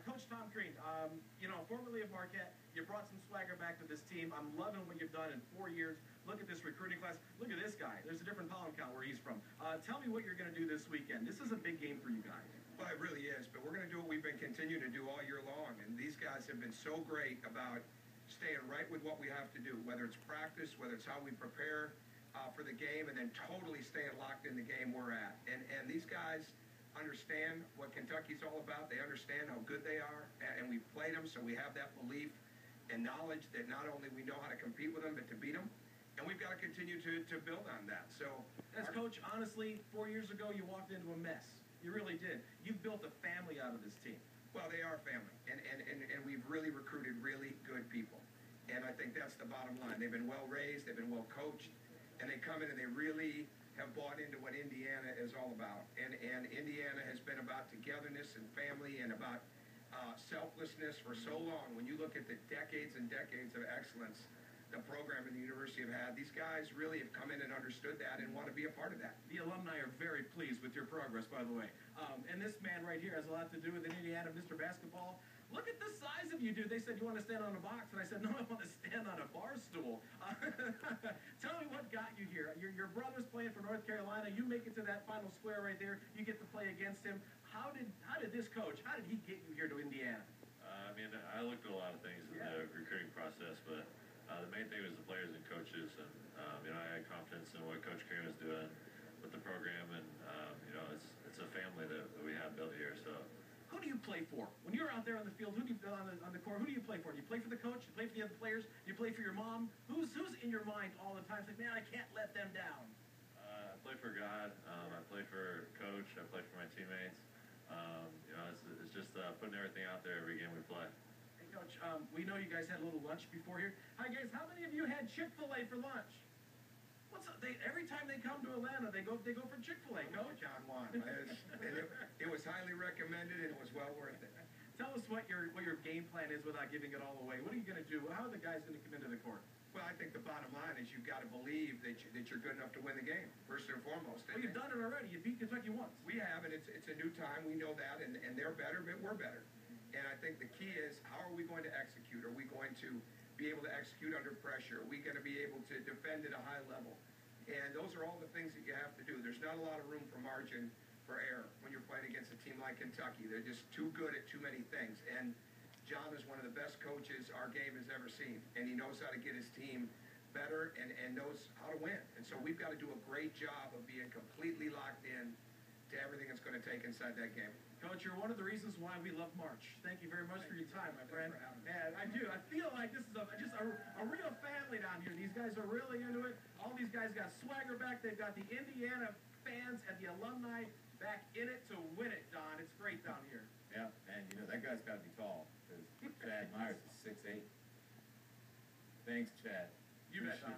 Coach Tom Crean, formerly of Marquette, you brought some swagger back to this team. I'm loving what you've done in 4 years. Look at this recruiting class. Look at this guy. There's a different pollen count where he's from. Tell me what you're going to do this weekend. This is a big game for you guys. Well, it really is, but we're going to do what we've been continuing to do all year long, and these guys have been so great about staying right with what we have to do, whether it's practice, whether it's how we prepare for the game, and then totally staying locked in the game we're at. And these guys understand what Kentucky's all about. They understand how good they are, and we've played them, so we have that belief and knowledge that not only we know how to compete with them, but to beat them. And we've got to continue to build on that. So, as coach, honestly, 4 years ago, you walked into a mess. You really did. You've built a family out of this team. Well, they are family, and we've really recruited really good people. And I think that's the bottom line. They've been well raised, they've been well coached, and they come in and they really have bought into what Indiana is all about. And Indiana has been about togetherness and family and about selflessness for so long. When you look at the decades and decades of excellence the program and the university have had, these guys really have come in and understood that and want to be a part of that. The alumni are very pleased with your progress, by the way. And this man right here has a lot to do with Indiana, Mr. Basketball. Look at the size of you, dude. They said, you want to stand on a box? And I said, no, I want to stand on a bar stool. Tell me what got you here. Your brother's playing for North Carolina. You make it to that final square right there. You get to play against him. How did this coach, how did he get you here to Indiana? I looked at a lot of things in the recruiting process, but the main thing was the players and coaches, and I had confidence in what Coach Crean was doing with the program, and it's a family that we have built here. So, who do you play for when you're out there on the field? Who do you on the court? Who do you play for? Do you play for the coach? You play for the other players? Do you play for your mom? Who's in your mind all the time? It's like, man, I can't let them down. I play for God. I play for Coach. I play for my teammates. It's just putting everything out there every game we play. Coach, we know you guys had a little lunch before here. Hi, guys. How many of you had Chick-fil-A for lunch? Every time they come to Atlanta, they go for Chick-fil-A, Coach. John won. It was highly recommended, and it was well worth it. Tell us what your game plan is without giving it all away. What are you going to do? How are the guys going to come into the court? Well, I think the bottom line is you've got to believe that you're good enough to win the game, first and foremost. Well, you've done it already. You beat Kentucky once. We have, and it's a new time. We know that, and they're better, but we're better. And I think the key is, how are we going to execute? Are we going to be able to execute under pressure? Are we going to be able to defend at a high level? And those are all the things that you have to do. There's not a lot of room for margin for error when you're playing against a team like Kentucky. They're just too good at too many things. And John is one of the best coaches our game has ever seen. And he knows how to get his team better and knows how to win. And so we've got to do a great job of being completely locked in to everything it's going to take inside that game. Coach, you're one of the reasons why we love March. Thank you very much for your time, my friend. Man, I do. I feel like this is just a real family down here. These guys are really into it. All these guys got swagger back. They've got the Indiana fans and the alumni back in it to win it, Don. It's great down here. Yeah, and that guy's got to be tall, because Chad Myers is 6'8". Thanks, Chad. You bet, Don.